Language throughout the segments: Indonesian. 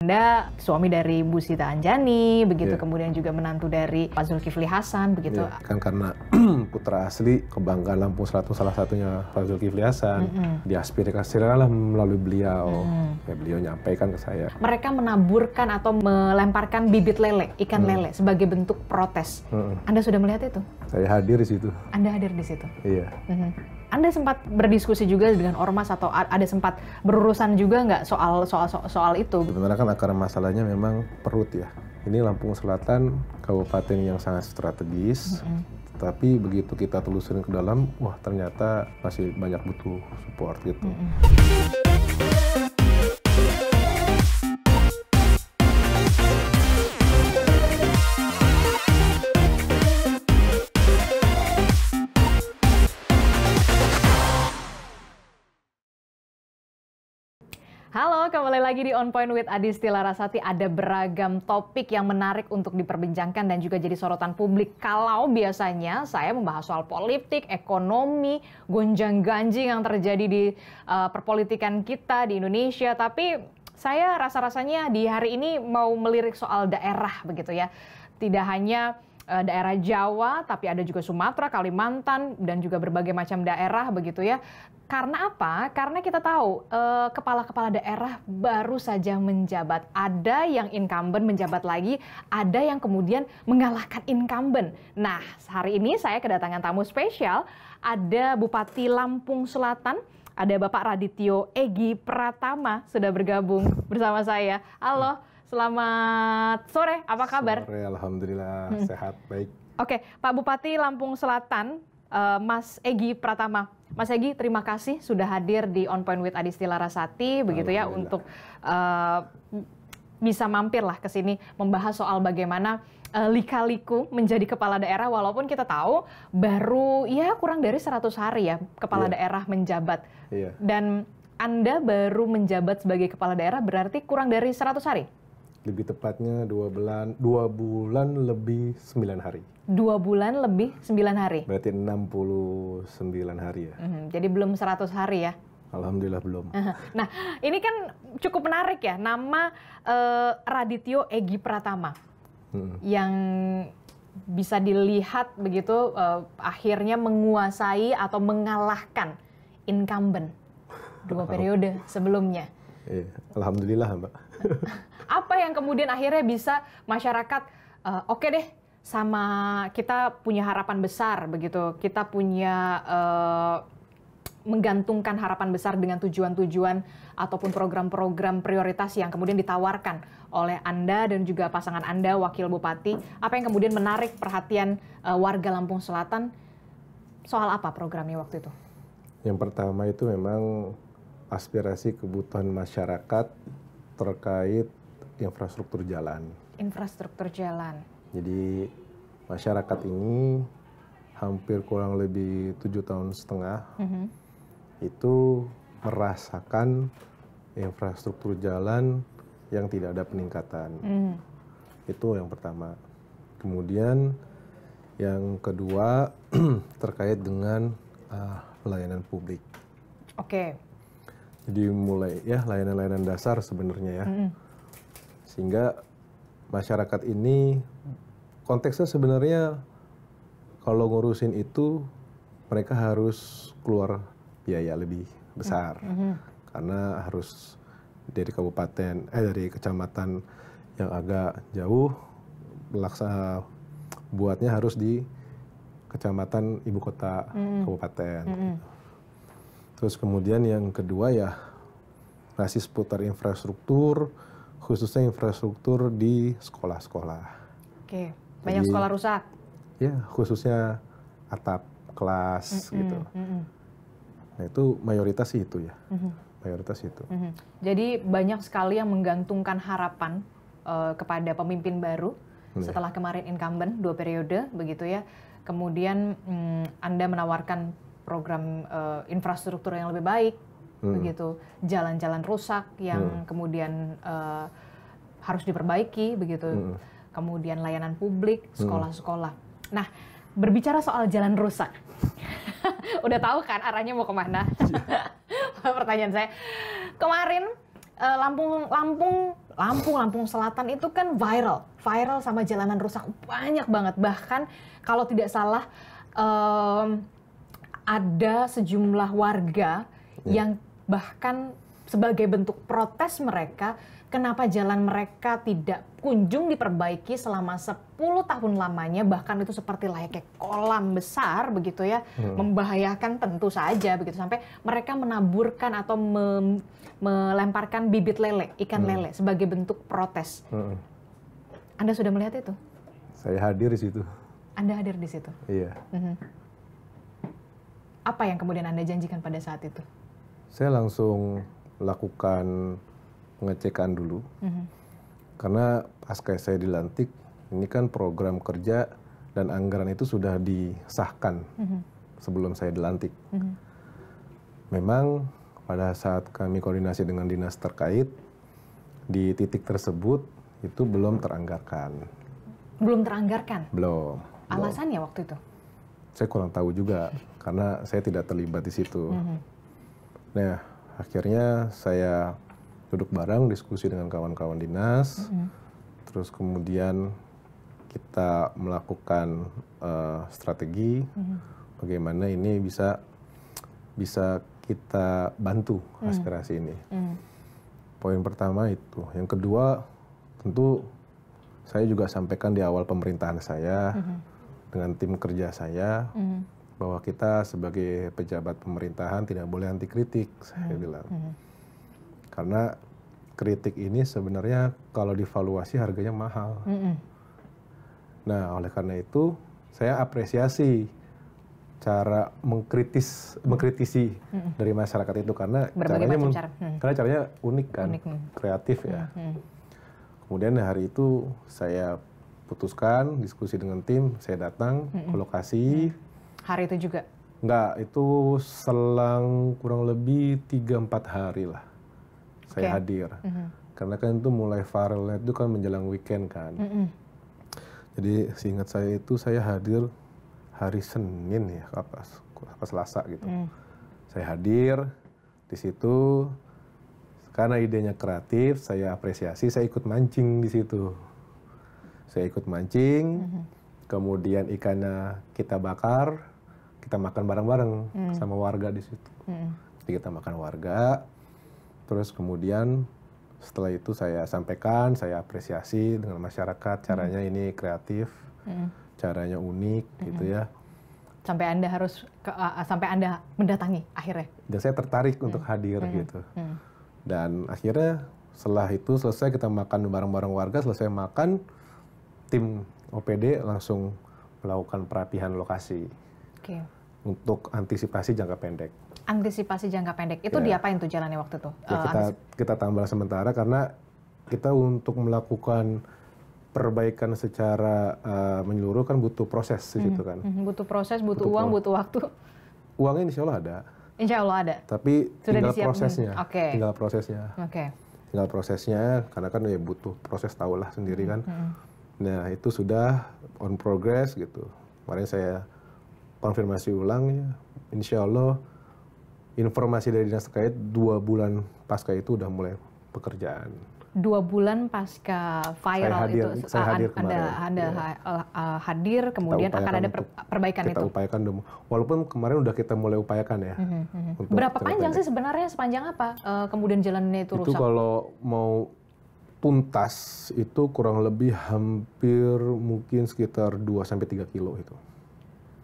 Anda suami dari Bu Sita Anjani, begitu kemudian juga menantu dari Pak Zulkifli Hasan, begitu. Kan karena putra asli kebanggaan Lampung Selatan salah satunya Pak Zulkifli Hasan, diaspirasikan lah melalui beliau. Beliau nyampaikan ke saya. Mereka menaburkan atau melemparkan bibit lele, ikan lele sebagai bentuk protes. Anda sudah melihat itu? Saya hadir di situ. Anda hadir di situ? Iya. Anda sempat berdiskusi juga dengan ormas atau ada sempat berurusan juga nggak soal itu? Sebenarnya kan akar masalahnya memang perut ya. Ini Lampung Selatan, kabupaten yang sangat strategis, tapi begitu kita telusurin ke dalam, wah ternyata masih banyak butuh support gitu. Halo, kembali lagi di On Point with Adisti Larasati. Ada beragam topik yang menarik untuk diperbincangkan dan juga jadi sorotan publik. Kalau biasanya saya membahas soal politik, ekonomi, gonjang-ganjing yang terjadi di perpolitikan kita di Indonesia. Tapi saya rasa-rasanya di hari ini mau melirik soal daerah begitu ya. Tidak hanya daerah Jawa, tapi ada juga Sumatera, Kalimantan, dan juga berbagai macam daerah begitu ya. Karena apa? Karena kita tahu kepala-kepala daerah baru saja menjabat. Ada yang incumbent menjabat lagi, ada yang kemudian mengalahkan incumbent. Nah, hari ini saya kedatangan tamu spesial, ada Bupati Lampung Selatan, ada Bapak Radityo Egy Pratama sudah bergabung bersama saya. Halo, selamat sore, apa kabar? Sore, alhamdulillah, sehat, baik. Oke, Pak Bupati Lampung Selatan, Mas Egy Pratama. Mas Egy, terima kasih sudah hadir di On Point with Adisti Larasati, begitu ya, untuk bisa mampirlah ke sini membahas soal bagaimana lika-liku menjadi kepala daerah, walaupun kita tahu baru ya kurang dari 100 hari ya kepala daerah menjabat. Dan Anda baru menjabat sebagai kepala daerah berarti kurang dari 100 hari? Lebih tepatnya 2 bulan lebih 9 hari. 2 bulan lebih 9 hari? Berarti 69 hari ya. Jadi belum 100 hari ya? Alhamdulillah belum. Nah, ini kan cukup menarik ya, nama Radityo Egy Pratama. Yang bisa dilihat begitu akhirnya menguasai atau mengalahkan incumbent 2 periode sebelumnya. Alhamdulillah, Mbak. Apa yang kemudian akhirnya bisa masyarakat oke deh, sama kita punya harapan besar begitu, kita punya menggantungkan harapan besar dengan tujuan-tujuan ataupun program-program prioritas yang kemudian ditawarkan oleh Anda dan juga pasangan Anda, Wakil Bupati. Apa yang kemudian menarik perhatian warga Lampung Selatan? Soal apa programnya waktu itu? Yang pertama itu memang aspirasi kebutuhan masyarakat terkait infrastruktur jalan. Infrastruktur jalan. Jadi masyarakat ini hampir kurang lebih 7,5 tahun itu merasakan infrastruktur jalan yang tidak ada peningkatan. Itu yang pertama. Kemudian yang kedua terkait dengan layanan publik. Oke. Jadi mulai ya layanan-layanan dasar sebenarnya ya. Sehingga masyarakat ini konteksnya sebenarnya kalau ngurusin itu mereka harus keluar biaya lebih besar. Karena harus dari kabupaten dari kecamatan yang agak jauh buatnya harus di kecamatan ibu kota kabupaten. Terus kemudian yang kedua ya masih seputar infrastruktur, khususnya infrastruktur di sekolah-sekolah. Oke, banyak sekolah rusak? Ya, khususnya atap kelas gitu. Nah itu mayoritas itu ya, mayoritas itu. Jadi banyak sekali yang menggantungkan harapan kepada pemimpin baru setelah kemarin incumbent 2 periode begitu ya. Kemudian Anda menawarkan program infrastruktur yang lebih baik, begitu, jalan-jalan rusak yang kemudian harus diperbaiki, begitu, kemudian layanan publik, sekolah-sekolah. Nah, berbicara soal jalan rusak, udah tahu kan arahnya mau kemana? Pertanyaan saya, kemarin Lampung Lampung Selatan itu kan viral sama jalanan rusak banyak banget. Bahkan kalau tidak salah ada sejumlah warga yang bahkan sebagai bentuk protes mereka, kenapa jalan mereka tidak kunjung diperbaiki selama 10 tahun lamanya, bahkan itu seperti layaknya kolam besar begitu ya, membahayakan tentu saja begitu, sampai mereka menaburkan atau melemparkan bibit lele, ikan lele sebagai bentuk protes. Anda sudah melihat itu? Saya hadir di situ. Anda hadir di situ? Iya. Apa yang kemudian Anda janjikan pada saat itu? Saya langsung lakukan pengecekan dulu, karena pasca saya dilantik, ini kan program kerja dan anggaran itu sudah disahkan sebelum saya dilantik. Memang pada saat kami koordinasi dengan dinas terkait, di titik tersebut itu belum teranggarkan. Belum teranggarkan? Belum. Alasannya waktu itu? Saya kurang tahu juga, karena saya tidak terlibat di situ. Nah, akhirnya saya duduk bareng, diskusi dengan kawan-kawan dinas, terus kemudian kita melakukan strategi bagaimana ini bisa kita bantu aspirasi ini. Poin pertama itu. Yang kedua, tentu saya juga sampaikan di awal pemerintahan saya dengan tim kerja saya, bahwa kita sebagai pejabat pemerintahan tidak boleh anti kritik, saya bilang. Karena kritik ini sebenarnya kalau divaluasi harganya mahal. Nah, oleh karena itu saya apresiasi cara mengkritisi dari masyarakat itu, karena caranya unik kan, kreatif ya. Kemudian hari itu saya putuskan diskusi dengan tim, saya datang ke lokasi. Hari itu juga? Enggak, itu selang kurang lebih 3-4 hari lah saya hadir. Karena kan itu mulai viralnya itu kan menjelang weekend kan. Jadi seingat saya itu saya hadir hari Senin ya, apa Selasa gitu. Saya hadir di situ, karena idenya kreatif, saya apresiasi, saya ikut mancing di situ. Saya ikut mancing, kemudian ikannya kita bakar, kita makan bareng-bareng sama warga di situ. Jadi kita makan warga, terus kemudian setelah itu saya sampaikan, saya apresiasi dengan masyarakat, caranya ini kreatif, caranya unik gitu ya. Sampai Anda sampai Anda mendatangi akhirnya. Dan saya tertarik untuk hadir gitu. Dan akhirnya setelah itu selesai kita makan bareng-bareng warga, selesai makan, tim OPD langsung melakukan perapihan lokasi. Untuk antisipasi jangka pendek. Antisipasi jangka pendek, itu diapain tuh jalannya waktu itu? Ya, kita tambal sementara karena kita untuk melakukan perbaikan secara menyeluruh kan butuh proses di situ kan. Butuh proses, butuh uang, butuh waktu. Uangnya insya Allah ada. Insya Allah ada. Tapi sudah tinggal prosesnya. Tinggal prosesnya. Tinggal prosesnya, karena kan ya butuh proses, tahulah sendiri kan. Nah itu sudah on progress gitu. Kemarin saya konfirmasi ulang ya, insya Allah informasi dari dinas terkait 2 bulan pasca itu udah mulai pekerjaan. 2 bulan pasca viral itu Anda hadir, kemudian akan ada perbaikan itu. Kita upayakan, walaupun kemarin udah kita mulai upayakan ya. Berapa panjang sih sebenarnya, sepanjang apa kemudian jalannya itu rusak? Itu kalau mau tuntas itu kurang lebih hampir mungkin sekitar 2-3 kilo itu.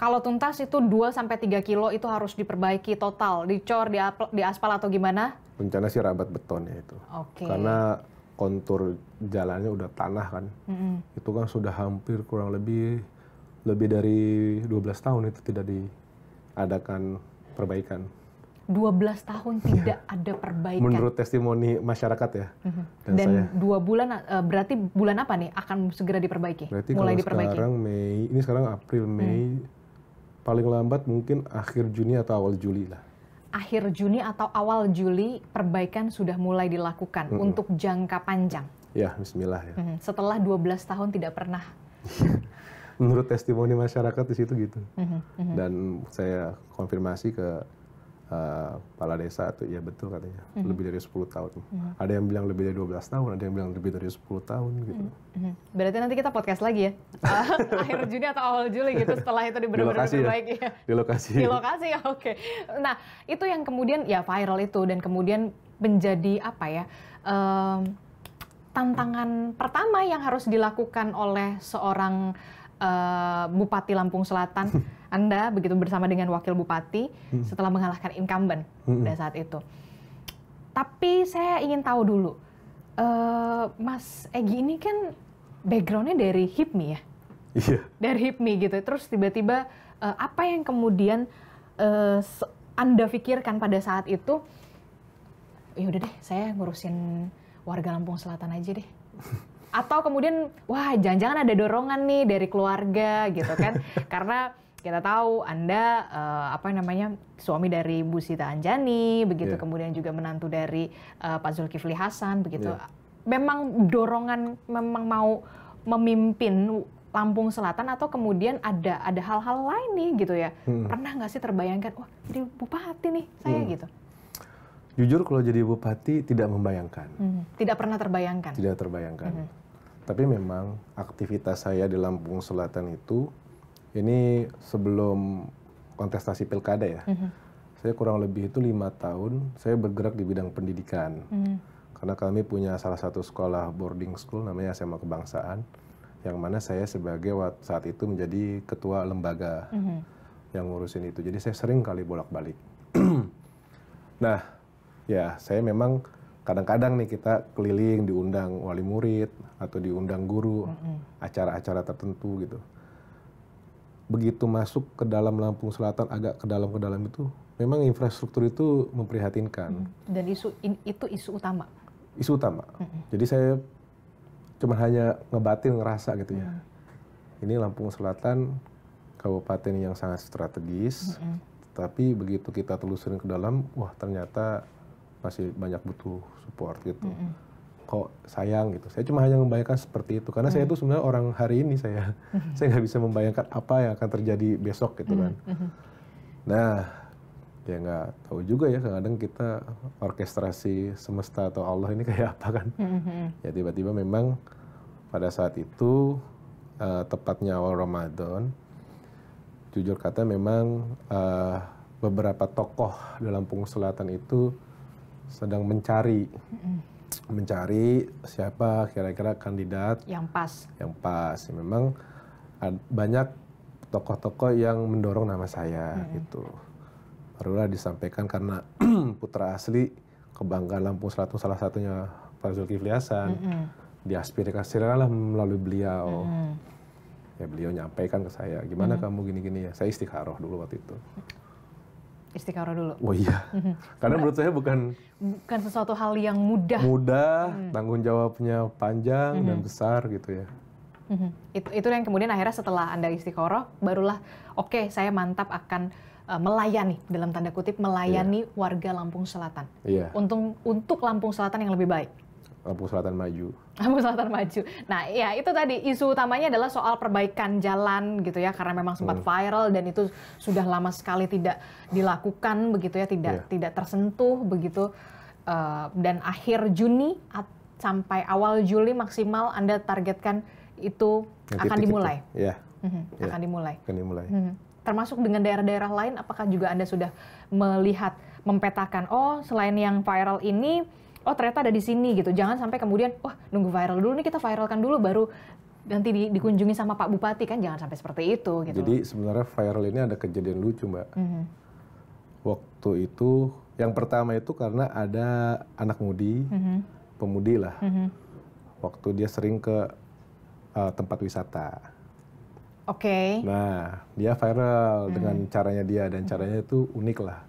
Kalau tuntas itu 2-3 kilo itu harus diperbaiki total, dicor, di aspal atau gimana? Rencana sih rabat beton ya itu. Karena kontur jalannya udah tanah kan. Itu kan sudah hampir kurang lebih dari 12 tahun itu tidak diadakan perbaikan. 12 tahun tidak ada perbaikan. Menurut testimoni masyarakat ya. Dan 2 bulan, berarti bulan apa nih akan segera diperbaiki? Berarti mulai diperbaiki. Sekarang Mei, ini sekarang April, Mei, paling lambat mungkin akhir Juni atau awal Juli lah. Akhir Juni atau awal Juli perbaikan sudah mulai dilakukan untuk jangka panjang. Ya, bismillah ya. Setelah 12 tahun tidak pernah. Menurut testimoni masyarakat di situ gitu. Dan saya konfirmasi ke kepala desa tuh, ya betul katanya, lebih dari 10 tahun. Ada yang bilang lebih dari 12 tahun, ada yang bilang lebih dari 10 tahun gitu. Berarti nanti kita podcast lagi ya, akhir Juni atau awal Juli gitu, setelah itu benar-benar baik ya. Di lokasi. Di lokasi, oke. Nah, itu yang kemudian ya viral itu, dan kemudian menjadi apa ya, tantangan pertama yang harus dilakukan oleh seorang Bupati Lampung Selatan. Anda begitu bersama dengan wakil bupati setelah mengalahkan incumbent pada saat itu. Tapi saya ingin tahu dulu, Mas Egy ini kan backgroundnya dari HIPMI ya? Iya. Dari HIPMI gitu. Terus tiba-tiba apa yang kemudian Anda pikirkan pada saat itu? Ya udah deh, saya ngurusin warga Lampung Selatan aja deh. Atau kemudian, wah jangan-jangan ada dorongan nih dari keluarga gitu kan? Karena kita tahu Anda suami dari Bu Sita Anjani, begitu, kemudian juga menantu dari Pak Zulkifli Hasan, begitu. Memang dorongan, memang mau memimpin Lampung Selatan, atau kemudian ada hal-hal lain nih gitu ya? Pernah nggak sih terbayangkan, wah jadi bupati nih saya gitu? Jujur kalau jadi bupati tidak membayangkan. Tidak pernah terbayangkan? Tidak terbayangkan. Tapi memang aktivitas saya di Lampung Selatan itu, ini sebelum kontestasi pilkada ya, saya kurang lebih itu 5 tahun saya bergerak di bidang pendidikan. Karena kami punya salah satu sekolah boarding school namanya SMA Kebangsaan, yang mana saya sebagai saat itu menjadi ketua lembaga yang ngurusin itu. Jadi saya sering kali bolak-balik. Nah, ya saya memang kadang-kadang nih kita keliling, diundang wali murid atau diundang guru, acara-acara tertentu gitu. Begitu masuk ke dalam Lampung Selatan, agak ke dalam itu, memang infrastruktur itu memprihatinkan. Dan itu isu utama? Isu utama. Jadi saya cuma hanya ngebatin, ngerasa gitu ya. Ini Lampung Selatan, kabupaten yang sangat strategis, tapi begitu kita telusurin ke dalam, wah ternyata masih banyak butuh support gitu. Kok sayang gitu. Saya cuma hanya membayangkan seperti itu, karena saya itu sebenarnya orang hari ini, saya nggak bisa membayangkan apa yang akan terjadi besok gitu kan. Nah, ya nggak tahu juga ya, kadang kita orkestrasi semesta atau Allah ini kayak apa kan. Ya tiba-tiba memang pada saat itu, tepatnya awal Ramadan, jujur kata memang beberapa tokoh di Lampung Selatan itu sedang mencari siapa kira-kira kandidat yang pas. Memang banyak tokoh-tokoh yang mendorong nama saya gitu. Barulah disampaikan karena putra asli kebanggaan Lampung Selatan salah satunya Pak Zulkifli Hasan, diaspirasikanlah melalui beliau. Ya beliau nyampaikan ke saya, gimana kamu gini-gini ya. Saya istikharah dulu waktu itu. Istikharah dulu? Oh iya, karena menurut saya bukan sesuatu hal yang mudah. Tanggung jawabnya panjang dan besar gitu ya. Itu yang kemudian akhirnya setelah Anda istikharah, barulah oke, saya mantap akan melayani, dalam tanda kutip, melayani warga Lampung Selatan. Untuk Lampung Selatan yang lebih baik. Lampung Selatan maju. Lampung Selatan maju. Nah, ya itu tadi isu utamanya adalah soal perbaikan jalan gitu ya, karena memang sempat viral dan itu sudah lama sekali tidak dilakukan begitu ya, tidak tersentuh begitu. Dan akhir Juni sampai awal Juli maksimal Anda targetkan itu akan dimulai. Akan dimulai. Termasuk dengan daerah-daerah lain, apakah juga Anda sudah melihat, mempetakan, oh selain yang viral ini, oh ternyata ada di sini gitu. Jangan sampai kemudian, wah nunggu viral dulu nih, kita viralkan dulu baru nanti dikunjungi sama Pak Bupati, kan jangan sampai seperti itu gitu. Jadi sebenarnya viral ini ada kejadian lucu, Mbak. Waktu itu yang pertama itu karena ada anak pemudi lah. Waktu dia sering ke tempat wisata. Nah, dia viral dengan caranya dia, dan caranya itu unik lah.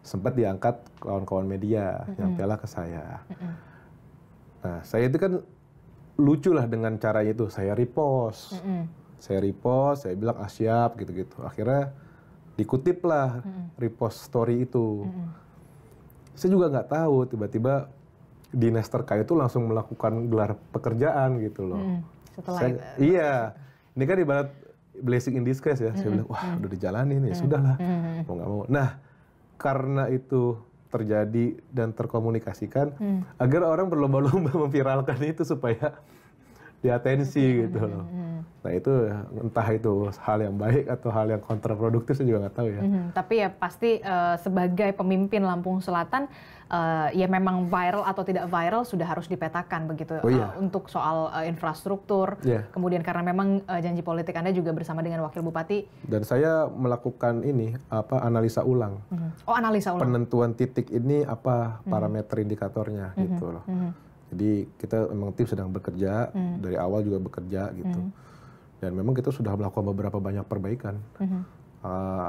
Sempat diangkat kawan-kawan media, nyampelah ke saya. Nah, saya itu kan lucu lah dengan caranya itu. Saya repost, saya bilang siap gitu-gitu. Akhirnya dikutip lah repost story itu. Saya juga nggak tahu, tiba-tiba dinas terkait itu langsung melakukan gelar pekerjaan gitu loh. Iya, ini kan ibarat blessing in disguise ya. Saya bilang, wah udah dijalanin ya, sudahlah, mau nggak mau. Nah, karena itu terjadi dan terkomunikasikan, agar orang berlomba-lomba memviralkan itu supaya diatensi gitu loh. Nah itu entah itu hal yang baik atau hal yang kontraproduktif saya juga nggak tahu ya. Tapi ya pasti sebagai pemimpin Lampung Selatan ya memang viral atau tidak viral sudah harus dipetakan begitu untuk soal infrastruktur. Kemudian karena memang janji politik Anda juga bersama dengan Wakil Bupati. Dan saya melakukan ini analisa ulang. Oh, analisa ulang. Penentuan titik ini apa parameter indikatornya gitu loh. Jadi kita memang tim sedang bekerja, dari awal juga bekerja gitu. Dan memang kita sudah melakukan beberapa banyak perbaikan.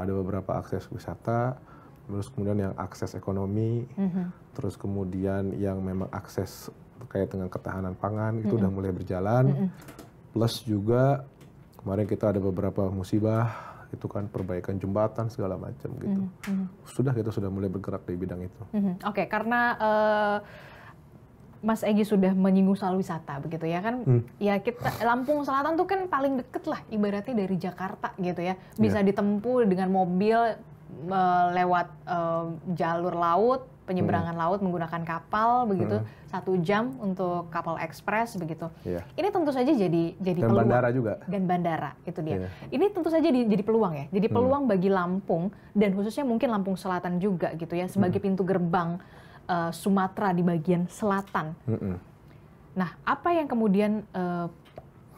Ada beberapa akses wisata, terus kemudian yang akses ekonomi, terus kemudian yang memang akses terkait dengan ketahanan pangan, itu udah mulai berjalan. Plus juga kemarin kita ada beberapa musibah, itu kan perbaikan jembatan segala macam gitu. Kita sudah mulai bergerak di bidang itu. Oke, karena Mas Egy sudah menyinggung soal wisata begitu ya kan, ya kita Lampung Selatan tuh kan paling deket lah ibaratnya dari Jakarta gitu ya, bisa ditempuh dengan mobil lewat jalur laut, penyeberangan laut menggunakan kapal begitu, 1 jam untuk kapal ekspres begitu. Ini tentu saja jadi dan peluang. Bandara juga. Dan bandara itu dia. Ini tentu saja jadi peluang ya, jadi peluang bagi Lampung dan khususnya mungkin Lampung Selatan juga gitu ya sebagai pintu gerbang Sumatera di bagian selatan. Nah, apa yang kemudian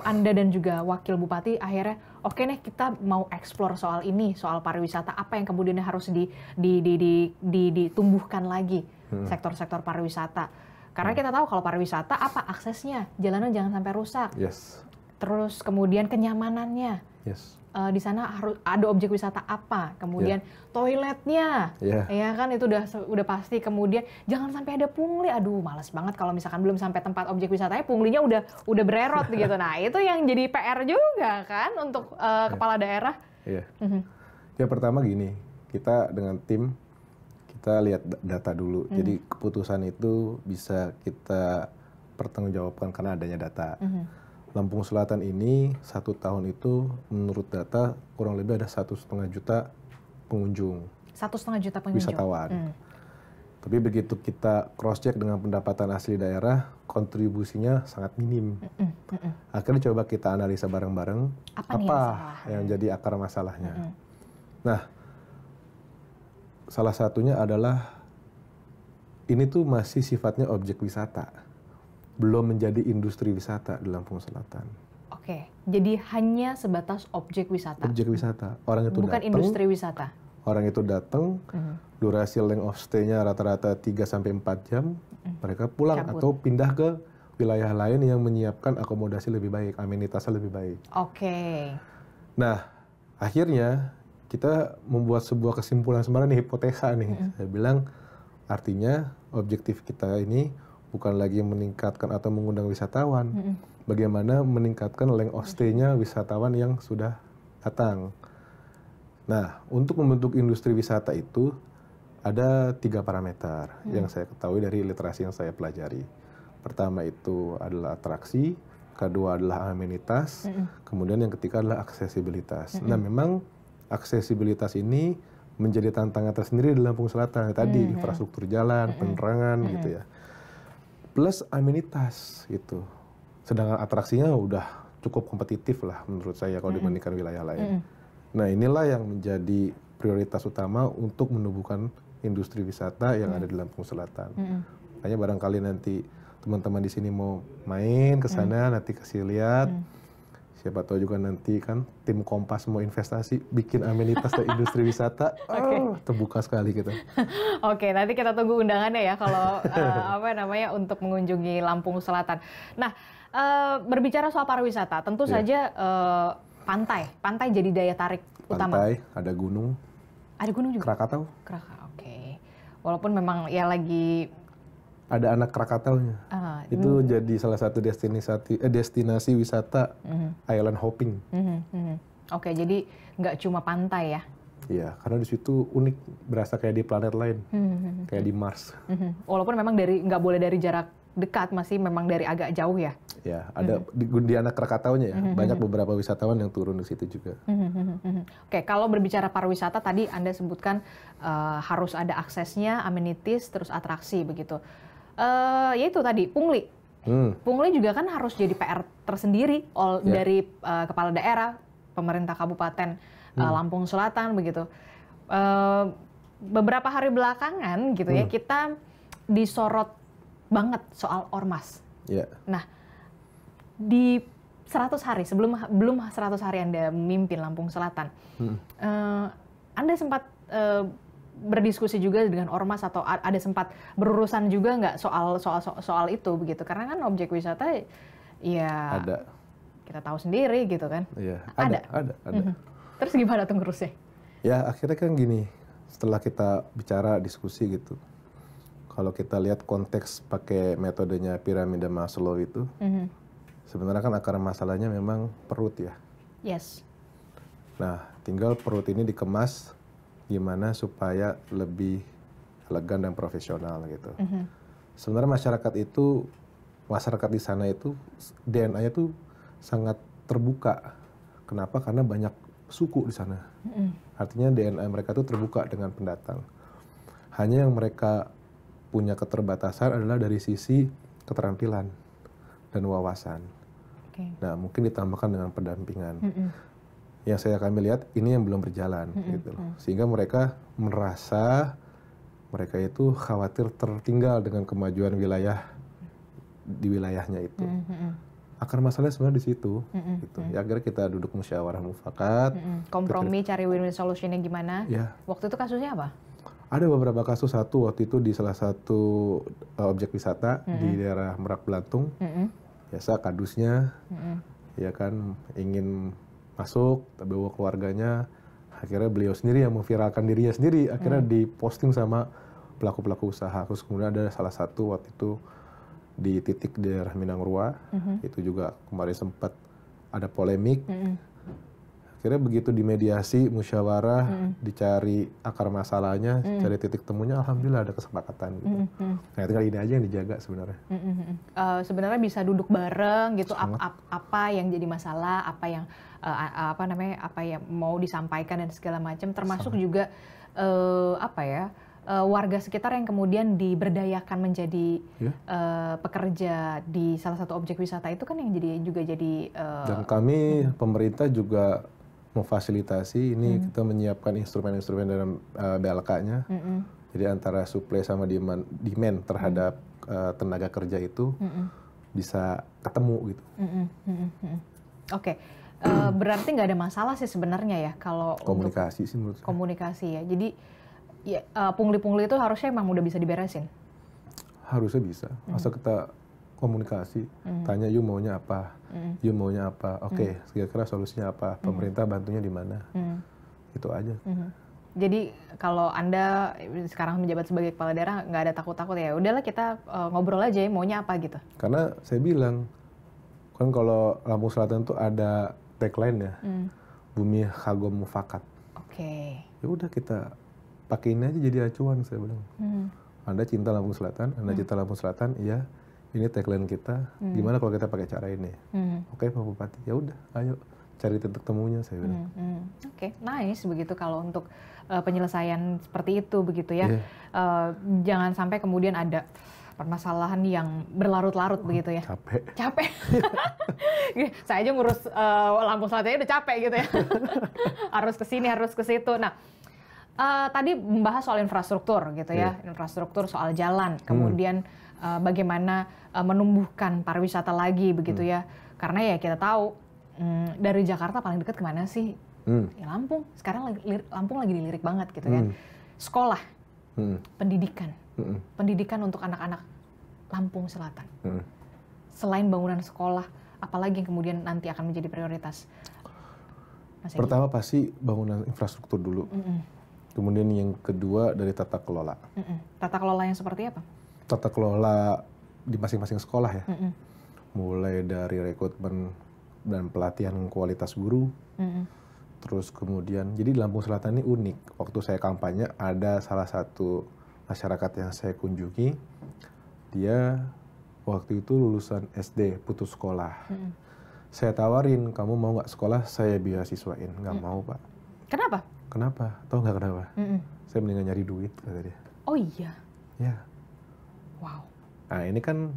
Anda dan juga Wakil Bupati akhirnya, oke nih kita mau eksplor soal ini, soal pariwisata, apa yang kemudian harus ditumbuhkan lagi sektor-sektor pariwisata. Karena kita tahu kalau pariwisata apa aksesnya, jalanan jangan sampai rusak. Terus kemudian kenyamanannya. Di sana harus ada objek wisata apa, kemudian toiletnya, ya kan itu udah pasti. Kemudian jangan sampai ada pungli, aduh males banget kalau misalkan belum sampai tempat objek wisatanya punglinya udah bererot gitu. Nah itu yang jadi PR juga kan untuk kepala daerah. Ya pertama gini, kita dengan tim kita lihat data dulu. Jadi keputusan itu bisa kita pertanggungjawabkan karena adanya data. Lampung Selatan ini 1 tahun itu menurut data kurang lebih ada 1,5 juta pengunjung. 1,5 juta pengunjung. Wisatawan. Tapi begitu kita cross check dengan pendapatan asli daerah, kontribusinya sangat minim. Akhirnya coba kita analisa bareng-bareng apa yang jadi akar masalahnya. Nah, salah satunya adalah ini tuh masih sifatnya objek wisata. Belum menjadi industri wisata di Lampung Selatan. Oke, jadi hanya sebatas objek wisata. Objek wisata, orang itu bukan datang. Industri wisata. Orang itu datang, durasi length of stay-nya rata-rata 3-4 jam, mereka pulang atau pindah ke wilayah lain yang menyiapkan akomodasi lebih baik, amenitasnya lebih baik. Nah, akhirnya kita membuat sebuah kesimpulan sebenarnya hipotesa nih. Saya bilang artinya objektif kita ini bukan lagi meningkatkan atau mengundang wisatawan, bagaimana meningkatkan length of stay-nya wisatawan yang sudah datang. Nah, untuk membentuk industri wisata itu ada 3 parameter yang saya ketahui dari literasi yang saya pelajari. Pertama itu adalah atraksi, kedua adalah amenitas, kemudian yang ketiga adalah aksesibilitas. Nah, memang aksesibilitas ini menjadi tantangan tersendiri di Lampung Selatan. Tadi infrastruktur jalan, penerangan gitu ya. Plus amenitas gitu. Sedangkan atraksinya udah cukup kompetitif lah menurut saya kalau dibandingkan wilayah lain. Nah inilah yang menjadi prioritas utama untuk menumbuhkan industri wisata yang ada di Lampung Selatan. Makanya barangkali nanti teman-teman di sini mau main ke sana, nanti kasih lihat. Siapa tahu juga nanti kan tim Kompas mau investasi bikin amenitas dan industri wisata, terbuka sekali kita. Oke, nanti kita tunggu undangannya ya kalau untuk mengunjungi Lampung Selatan. Nah, berbicara soal pariwisata, tentu saja pantai jadi daya tarik utama. Pantai, ada gunung. Ada gunung juga. Krakatau. Oke. Walaupun memang ya lagi ada anak Krakataunya. Itu jadi salah satu destinasi wisata island hopping. Oke, jadi nggak cuma pantai ya? Iya, karena di situ unik, berasa kayak di planet lain, kayak di Mars. Walaupun memang nggak boleh dari jarak dekat, masih memang dari agak jauh ya? Ya, ada di anak Krakataunya ya, banyak beberapa wisatawan yang turun di situ juga. Oke, kalau berbicara pariwisata tadi Anda sebutkan harus ada aksesnya, amenities, terus atraksi begitu. Ya itu tadi, pungli. Pungli juga kan harus jadi PR tersendiri dari kepala daerah, pemerintah kabupaten Lampung Selatan begitu. Beberapa hari belakangan gitu ya, kita disorot banget soal ormas. Nah, di 100 hari belum 100 hari Anda memimpin Lampung Selatan, Anda sempat berdiskusi juga dengan ormas atau ada sempat berurusan juga nggak soal itu begitu? Karena kan objek wisata ya ada. Kita tahu sendiri gitu kan? Iya, ada. Terus gimana tuh ngurusnya? Ya akhirnya kan gini, setelah kita bicara diskusi gitu, kalau kita lihat konteks pakai metodenya piramida Maslow itu, sebenarnya kan akar masalahnya memang perut ya. Yes. Nah, tinggal perut ini dikemas gimana supaya lebih elegan dan profesional gitu. Sebenarnya masyarakat di sana itu DNA-nya tuh sangat terbuka. Kenapa? Karena banyak suku di sana. Artinya DNA mereka tuh terbuka dengan pendatang. Hanya yang mereka punya keterbatasan adalah dari sisi keterampilan dan wawasan. Nah, mungkin ditambahkan dengan pendampingan. Yang kami lihat ini yang belum berjalan gitu loh. Sehingga mereka merasa mereka itu khawatir tertinggal dengan kemajuan wilayah di wilayahnya itu. Akar masalahnya sebenarnya di situ gitu. Ya akhirnya kita duduk musyawarah mufakat, kompromi cari win-win solutionnya gimana? Waktu itu kasusnya apa? Ada beberapa kasus. Satu waktu itu di salah satu objek wisata di daerah Merak Belatung. Biasa kadusnya ya kan ingin masuk, tapi bawa keluarganya, akhirnya beliau sendiri yang memviralkan dirinya sendiri, akhirnya diposting sama pelaku-pelaku usaha. Terus kemudian ada salah satu waktu itu di titik daerah Minangrua, itu juga kemarin sempat ada polemik. Akhirnya begitu dimediasi, musyawarah, dicari akar masalahnya, cari titik temunya, alhamdulillah ada kesepakatan gitu. Nah, tinggal ini aja yang dijaga sebenarnya. Sebenarnya bisa duduk bareng gitu, apa yang jadi masalah, apa yang mau disampaikan dan segala macam, termasuk juga warga sekitar yang kemudian diberdayakan menjadi pekerja di salah satu objek wisata itu kan yang jadi dan kami pemerintah juga memfasilitasi ini. Kita menyiapkan instrumen-instrumen dalam BLK-nya. Jadi antara supply sama demand terhadap tenaga kerja itu bisa ketemu gitu. Oke. Berarti nggak ada masalah sih sebenarnya ya kalau komunikasi sih menurut saya. Komunikasi ya. Jadi ya, pungli-pungli itu harusnya emang udah bisa diberesin. Harusnya bisa. Asal kita komunikasi, tanya you maunya apa, you maunya apa. Oke, kira-kira solusinya apa? Pemerintah bantunya di mana? Itu aja. Jadi kalau Anda sekarang menjabat sebagai kepala daerah nggak ada takut-takut ya. Udahlah kita ngobrol aja ya, maunya apa gitu. Karena saya bilang kan kalau Lampung Selatan tuh ada tagline ya, bumi kagum mufakat. Ya udah kita pakai ini aja jadi acuan, saya bilang. Anda cinta Lampung Selatan, Anda cinta Lampung Selatan, iya. Ini tagline kita. Gimana kalau kita pakai cara ini? Oke, Pak Bupati. Ya udah, ayo cari titik temunya, saya bilang. Oke, nice begitu kalau untuk penyelesaian seperti itu begitu ya. Jangan sampai kemudian ada permasalahan yang berlarut-larut begitu ya. Capek. Saya aja ngurus Lampung Selatan udah capek gitu ya. Harus ke sini, harus ke situ. Nah, tadi membahas soal infrastruktur gitu ya. Infrastruktur, soal jalan, kemudian bagaimana menumbuhkan pariwisata lagi begitu ya. Karena ya kita tahu dari Jakarta paling dekat kemana sih? Ya Lampung. Sekarang Lampung lagi dilirik banget gitu kan. Sekolah, pendidikan. Pendidikan untuk anak-anak Lampung Selatan. Selain bangunan sekolah, apalagi yang kemudian nanti akan menjadi prioritas? Pertama pasti bangunan infrastruktur dulu. Kemudian yang kedua dari tata kelola. Tata kelola yang seperti apa? Tata kelola di masing-masing sekolah ya. Mulai dari rekrutmen dan pelatihan kualitas guru. Terus kemudian, jadi Lampung Selatan ini unik. Waktu saya kampanye, ada salah satu masyarakat yang saya kunjungi, dia Waktu itu lulusan SD, putus sekolah. Saya tawarin, kamu mau nggak sekolah? Saya beasiswain. Nggak mau, Pak. Kenapa? Kenapa? Tahu nggak kenapa? Saya mendingan nyari duit, kata dia. Oh iya? Ya. Wow. Nah ini kan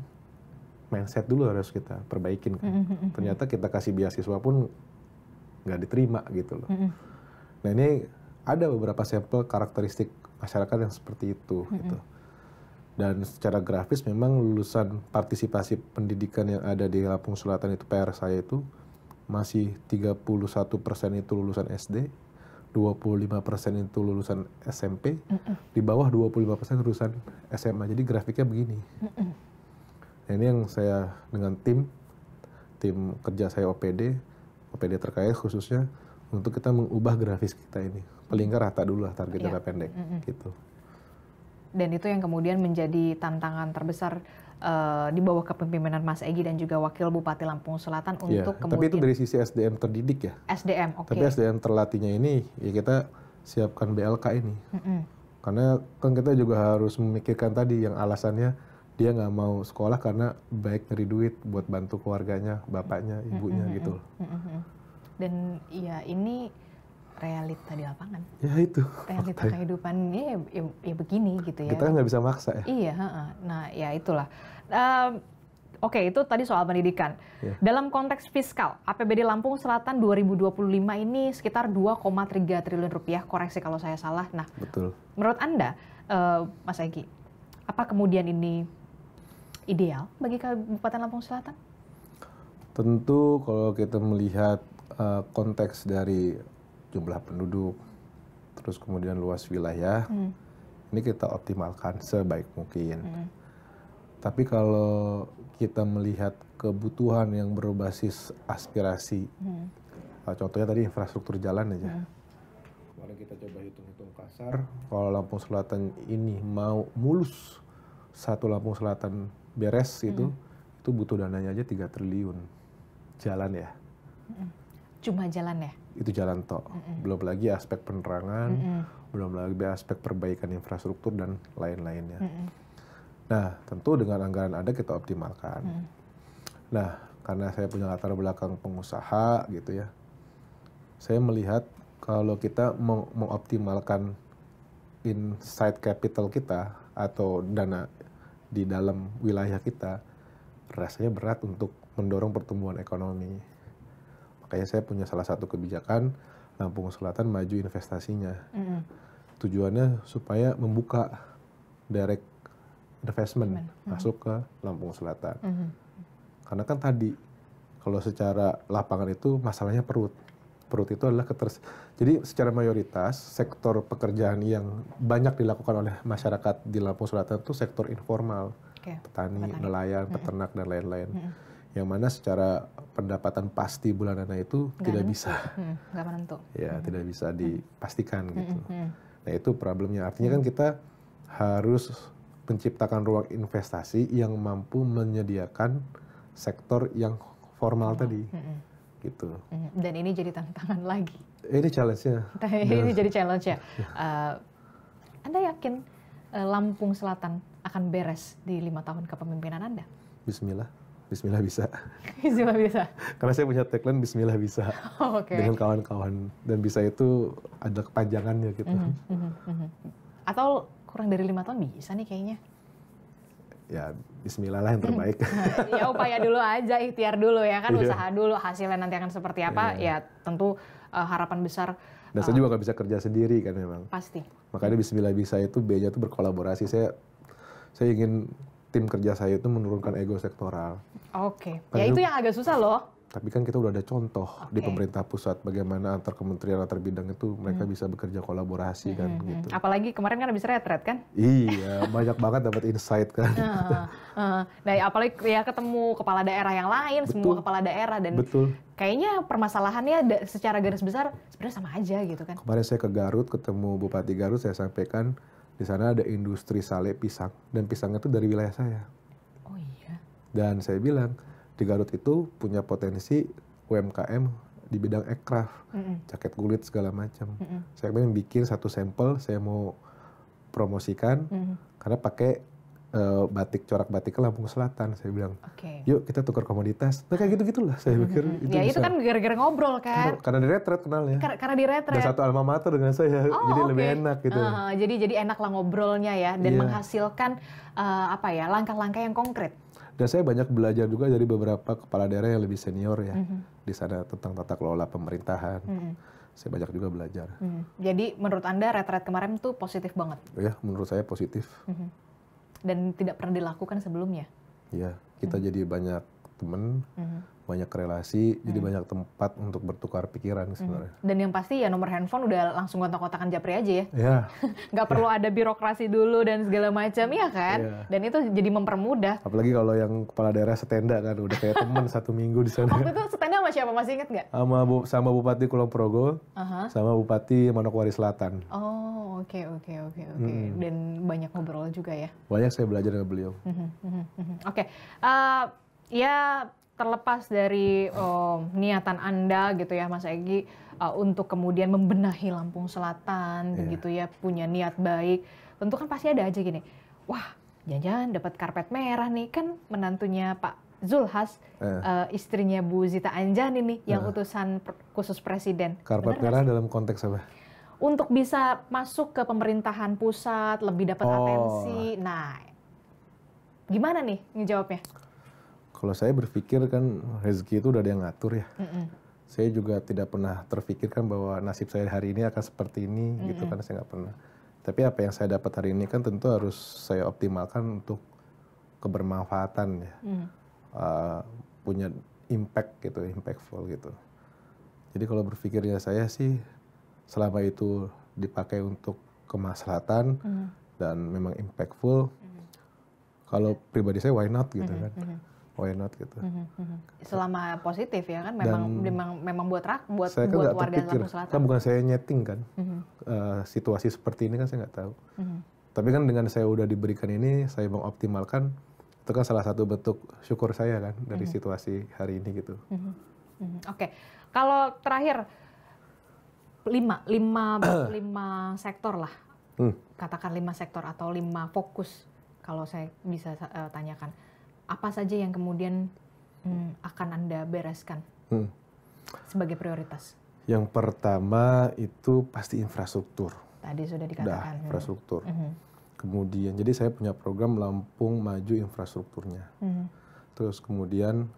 mindset dulu harus kita perbaikin kan. Ternyata kita kasih beasiswa pun nggak diterima gitu loh. Nah ini ada beberapa sampel karakteristik masyarakat yang seperti itu gitu. Dan secara grafis memang lulusan partisipasi pendidikan yang ada di Lampung Selatan itu PR saya itu masih 31% itu lulusan SD, 25% itu lulusan SMP, di bawah 25% lulusan SMA. Jadi grafiknya begini. Nah, ini yang saya dengan tim kerja saya OPD terkait khususnya untuk kita mengubah grafis kita ini. Paling nggak rata dulu lah target jangka pendek gitu. Dan itu yang kemudian menjadi tantangan terbesar di bawah kepemimpinan Mas Egy dan juga Wakil Bupati Lampung Selatan untuk kemudian. Tapi itu dari sisi SDM terdidik ya. SDM, oke. Tapi SDM terlatihnya ini ya kita siapkan BLK ini. Karena kan kita juga harus memikirkan tadi yang alasannya dia nggak mau sekolah karena baik nyari duit buat bantu keluarganya, bapaknya, ibunya gitu. Dan ya ini realita di lapangan. Ya itu. Realita kehidupannya ya begini gitu ya. Kita kan nggak bisa maksa ya. Iya, nah ya itulah. Oke, itu tadi soal pendidikan. Dalam konteks fiskal, APBD Lampung Selatan 2025 ini sekitar 2,3 triliun rupiah, koreksi kalau saya salah. Nah, betul. Menurut Anda, Mas Egy, apa kemudian ini ideal bagi Kabupaten Lampung Selatan? Tentu kalau kita melihat konteks dari jumlah penduduk, terus kemudian luas wilayah, ini kita optimalkan sebaik mungkin. Tapi kalau kita melihat kebutuhan yang berbasis aspirasi, contohnya tadi infrastruktur jalan aja. Kemarin kita coba hitung-hitung kasar, kalau Lampung Selatan ini mau mulus, satu Lampung Selatan beres itu butuh dananya aja 3 triliun. Jalan ya. Cuma jalan ya? Itu jalan tol. Belum lagi aspek penerangan, belum lagi aspek perbaikan infrastruktur dan lain-lainnya. Nah, tentu dengan anggaran ada kita optimalkan. Nah, karena saya punya latar belakang pengusaha gitu ya, saya melihat kalau kita mengoptimalkan inside capital kita atau dana di dalam wilayah kita, rasanya berat untuk mendorong pertumbuhan ekonomi. Makanya saya punya salah satu kebijakan Lampung Selatan maju investasinya. Tujuannya supaya membuka direct investment masuk ke Lampung Selatan. Karena kan tadi kalau secara lapangan itu masalahnya perut. Perut itu adalah jadi secara mayoritas sektor pekerjaan yang banyak dilakukan oleh masyarakat di Lampung Selatan itu sektor informal, petani, nelayan, peternak dan lain-lain. Yang mana secara pendapatan pasti bulanannya itu tidak bisa, nggak menentu. Ya tidak bisa dipastikan gitu. Nah itu problemnya. Artinya kan kita harus menciptakan ruang investasi yang mampu menyediakan sektor yang formal tadi. Gitu. Dan ini jadi tantangan lagi. Ini challenge-nya. Ini jadi challenge-nya. Anda yakin Lampung Selatan akan beres di 5 tahun kepemimpinan Anda? Bismillah. Bismillah bisa. Bismillah bisa. Karena saya punya tagline Bismillah bisa. Dengan kawan-kawan. Dan bisa itu ada kepanjangannya gitu. Atau kurang dari 5 tahun bisa nih kayaknya? Ya Bismillah lah yang terbaik. Ya upaya dulu aja, ikhtiar dulu ya kan, usaha dulu, hasilnya nanti akan seperti apa, ya tentu harapan besar. Dan saya juga gak bisa kerja sendiri kan memang. Pasti. Makanya Bismillah bisa itu B-nya itu berkolaborasi. Saya ingin tim kerja saya itu menurunkan ego sektoral. Oke. Ya itu yang agak susah loh. Tapi kan kita udah ada contoh di pemerintah pusat bagaimana antar kementerian antar bidang itu mereka bisa bekerja kolaborasi kan gitu. Apalagi kemarin kan habis retret kan? Iya, banyak banget dapat insight kan. Nah, apalagi ya ketemu kepala daerah yang lain, semua kepala daerah dan kayaknya permasalahannya secara garis besar sebenarnya sama aja gitu kan. Kemarin saya ke Garut ketemu Bupati Garut, saya sampaikan di sana ada industri sale pisang dan pisangnya itu dari wilayah saya. Oh iya. Dan saya bilang di Garut itu punya potensi UMKM di bidang aircraft, jaket kulit segala macam. Saya pengen bikin satu sampel, saya mau promosikan karena pakai batik, corak batik ke Lampung Selatan. Saya bilang, Oke. yuk kita tukar komoditas. Nah kayak gitu-gitulah saya pikir. Ya itu kan gara-gara ngobrol kan. Karena di retret kenalnya. Karena di retret. Dan satu alma mater dengan saya, jadi lebih enak gitu. Jadi enak lah ngobrolnya ya, dan menghasilkan langkah-langkah yang konkret. Dan saya banyak belajar juga dari beberapa kepala daerah yang lebih senior ya di sana tentang tata kelola pemerintahan. Saya banyak juga belajar. Jadi menurut Anda retret kemarin tuh positif banget? Ya, menurut saya positif. Dan tidak pernah dilakukan sebelumnya? Ya, kita jadi banyak teman, banyak relasi, jadi banyak tempat untuk bertukar pikiran sebenarnya. Dan yang pasti ya nomor handphone udah langsung kontak-kontakan Japri aja ya? Ya. Nggak perlu ada birokrasi dulu dan segala macam, ya kan? Ya. Dan itu jadi mempermudah. Apalagi kalau yang kepala daerah setenda kan, udah kayak teman 1 minggu di sana. Waktu itu setenda sama siapa, masih ingat nggak? Sama Bupati Kulon Progo, sama Bupati Manokwari Selatan. Oh, oke. Dan banyak ngobrol juga ya? Banyak saya belajar dengan beliau. Oke. Ya terlepas dari niatan Anda gitu ya Mas Egy untuk kemudian membenahi Lampung Selatan begitu ya, punya niat baik, tentu kan pasti ada aja gini, wah jangan-jangan dapat karpet merah nih, kan menantunya Pak Zulhas, istrinya Bu Zita Anjani nih yang utusan khusus presiden. Karpet merah dalam konteks apa? Untuk bisa masuk ke pemerintahan pusat, lebih dapat atensi. Nah, gimana nih ngejawabnya? Kalau saya berpikir kan rezeki itu udah ada yang ngatur ya. Saya juga tidak pernah terpikirkan bahwa nasib saya hari ini akan seperti ini gitu kan, saya nggak pernah. Tapi apa yang saya dapat hari ini kan tentu harus saya optimalkan untuk kebermanfaatan ya. Punya impact gitu, impactful gitu. Jadi kalau berpikirnya saya sih selama itu dipakai untuk kemaslahatan dan memang impactful, kalau pribadi saya why not gitu kan. Why not gitu. Selama positif ya kan, memang buat saya kan warga Lampung Selatan. Kan bukan saya nyeting kan, situasi seperti ini kan saya nggak tahu. Tapi kan dengan saya udah diberikan ini, saya mengoptimalkan, itu kan salah satu bentuk syukur saya kan dari situasi hari ini gitu. Oke, kalau terakhir 5 sektor lah, katakan 5 sektor atau 5 fokus, kalau saya bisa tanyakan. Apa saja yang kemudian akan Anda bereskan sebagai prioritas? Yang pertama itu pasti infrastruktur. Tadi sudah dikatakan. Infrastruktur. Kemudian, jadi saya punya program Lampung Maju infrastrukturnya. Terus kemudian,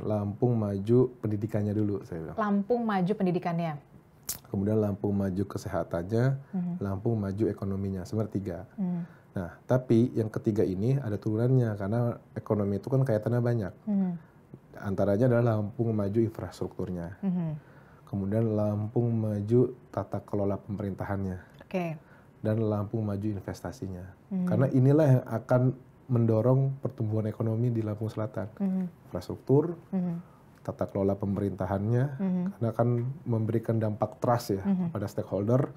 Lampung Maju pendidikannya dulu saya bilang. Lampung Maju pendidikannya. Kemudian Lampung Maju kesehatannya, Lampung Maju ekonominya, sebenarnya 3. Nah, tapi yang ketiga ini ada turunannya karena ekonomi itu kan kaitannya banyak. Antaranya adalah Lampung Maju infrastrukturnya. Kemudian Lampung Maju tata kelola pemerintahannya. Dan Lampung Maju investasinya. Karena inilah yang akan mendorong pertumbuhan ekonomi di Lampung Selatan. Infrastruktur, tata kelola pemerintahannya, karena akan memberikan dampak trust ya pada stakeholder.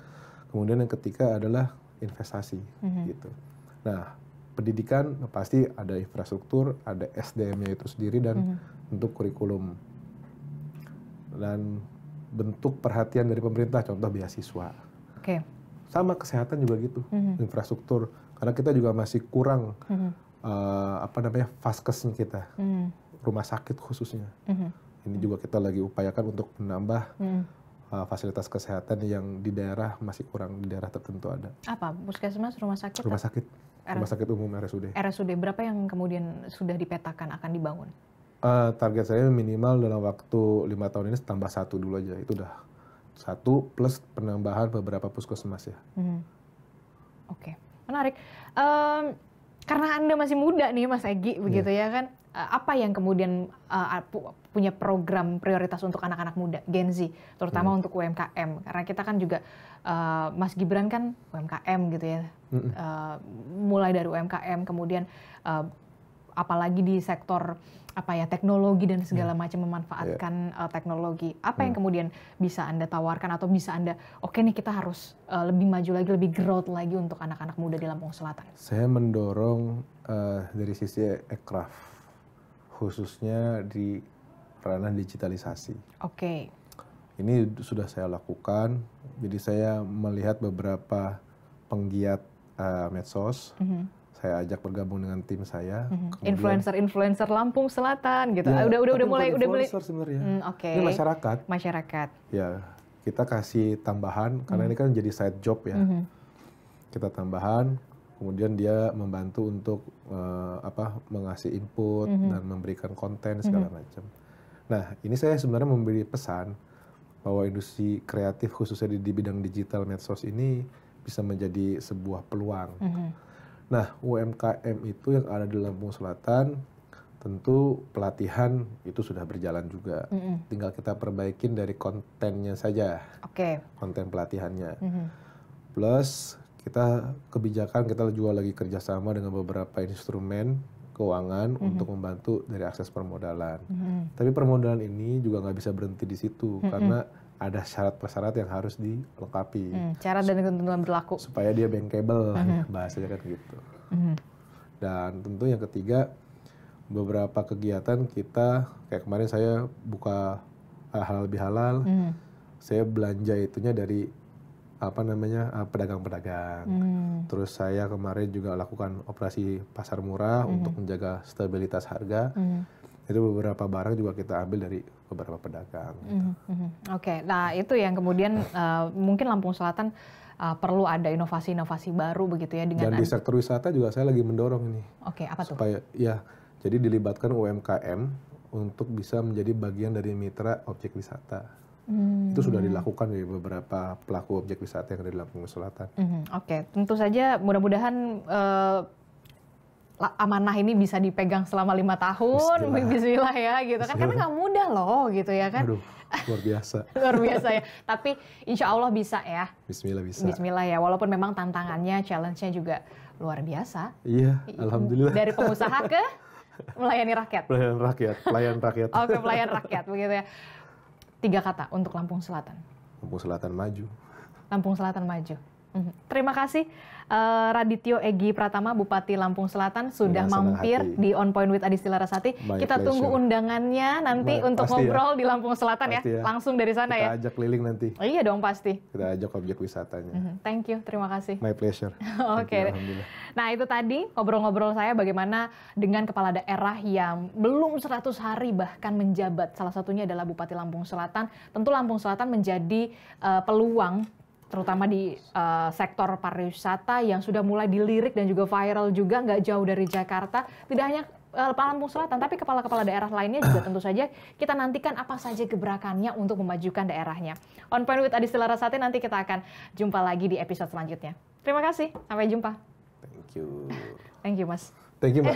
Kemudian yang ketiga adalah investasi gitu. Nah, pendidikan pasti ada infrastruktur, ada SDM-nya itu sendiri dan bentuk kurikulum dan bentuk perhatian dari pemerintah, contoh beasiswa. Sama kesehatan juga gitu, infrastruktur, karena kita juga masih kurang vaskesnya kita, rumah sakit khususnya. Ini juga kita lagi upayakan untuk menambah fasilitas kesehatan yang di daerah masih kurang, di daerah tertentu ada. Apa? Puskesmas, rumah sakit? Rumah sakit umum RSUD. RSUD, berapa yang kemudian sudah dipetakan akan dibangun? Target saya minimal dalam waktu 5 tahun ini tambah 1 dulu aja, itu udah 1 plus penambahan beberapa puskesmas ya. Menarik. Karena Anda masih muda nih Mas Egy, begitu ya kan? Apa yang kemudian punya program prioritas untuk anak-anak muda, Gen Z, terutama untuk UMKM? Karena kita kan juga, Mas Gibran kan UMKM gitu ya, mulai dari UMKM, kemudian apalagi di sektor teknologi dan segala macam, memanfaatkan teknologi. Apa yang kemudian bisa Anda tawarkan atau bisa Anda, oke nih kita harus lebih maju lagi, lebih growth lagi untuk anak-anak muda di Lampung Selatan? Saya mendorong dari sisi aircraft, khususnya di ranah digitalisasi. Ini sudah saya lakukan, jadi saya melihat beberapa penggiat medsos, saya ajak bergabung dengan tim saya. Influencer Lampung Selatan gitu. Ya, udah mulai sebenarnya. Oke. Ini masyarakat. Masyarakat. Ya, kita kasih tambahan karena ini kan jadi side job ya. Kita tambahan, kemudian dia membantu untuk mengasih input dan memberikan konten segala macam. Nah, ini saya sebenarnya memberi pesan bahwa industri kreatif khususnya di bidang digital medsos ini bisa menjadi sebuah peluang. Nah, UMKM itu yang ada di Lampung Selatan, tentu pelatihan itu sudah berjalan juga. Tinggal kita perbaikin dari kontennya saja. Konten pelatihannya. Plus kebijakan kita juga lagi kerjasama dengan beberapa instrumen keuangan untuk membantu dari akses permodalan. Tapi permodalan ini juga nggak bisa berhenti di situ karena ada syarat-persyarat yang harus dilengkapi. Syarat dan ketentuan berlaku. Supaya dia bankable, bahasanya kan gitu. Dan tentu yang ketiga, beberapa kegiatan kita, kayak kemarin saya buka halal bihalal, saya belanja itunya dari pedagang-pedagang. Terus saya kemarin juga lakukan operasi pasar murah untuk menjaga stabilitas harga. Itu beberapa barang juga kita ambil dari beberapa pedagang. Oke, nah itu yang kemudian mungkin Lampung Selatan perlu ada inovasi-inovasi baru begitu ya dengan. Dan di sektor wisata juga saya lagi mendorong ini. Oke, apa tuh? Supaya jadi dilibatkan UMKM untuk bisa menjadi bagian dari mitra objek wisata. Itu sudah dilakukan dari beberapa pelaku objek wisata yang ada di Lampung Selatan. Oke, tentu saja mudah-mudahan amanah ini bisa dipegang selama 5 tahun, bismillah ya gitu kan, karena nggak mudah loh gitu ya kan. Aduh, luar biasa. Luar biasa ya, tapi insya Allah bisa ya. Bismillah bisa. Bismillah ya, walaupun memang tantangannya, challenge-nya juga luar biasa. Iya, alhamdulillah. Dari pengusaha ke melayani rakyat. Pelayan rakyat. Oke, pelayan rakyat begitu ya. 3 kata untuk Lampung Selatan. Lampung Selatan maju. Lampung Selatan maju. Terima kasih Radityo Egy Pratama, Bupati Lampung Selatan sudah mampir di On Point with Adisty Larasati. Kita tunggu undangannya nanti untuk ngobrol di Lampung Selatan ya. Langsung dari sana ya. Kita ajak keliling nanti. Iya dong pasti. Kita ajak objek wisatanya. Thank you, terima kasih. My pleasure. Oke. Nah itu tadi ngobrol-ngobrol saya bagaimana dengan kepala daerah yang belum 100 hari bahkan menjabat. Salah satunya adalah Bupati Lampung Selatan. Tentu Lampung Selatan menjadi peluang terutama di sektor pariwisata yang sudah mulai dilirik dan juga viral juga, nggak jauh dari Jakarta. Tidak hanya Lampung Selatan, tapi kepala-kepala daerah lainnya juga tentu saja kita nantikan apa saja gebrakannya untuk memajukan daerahnya. On Point with Adisty Larasati, nanti kita akan jumpa lagi di episode selanjutnya. Terima kasih, sampai jumpa. Thank you. Thank you, Mas. Thank you, Mbak.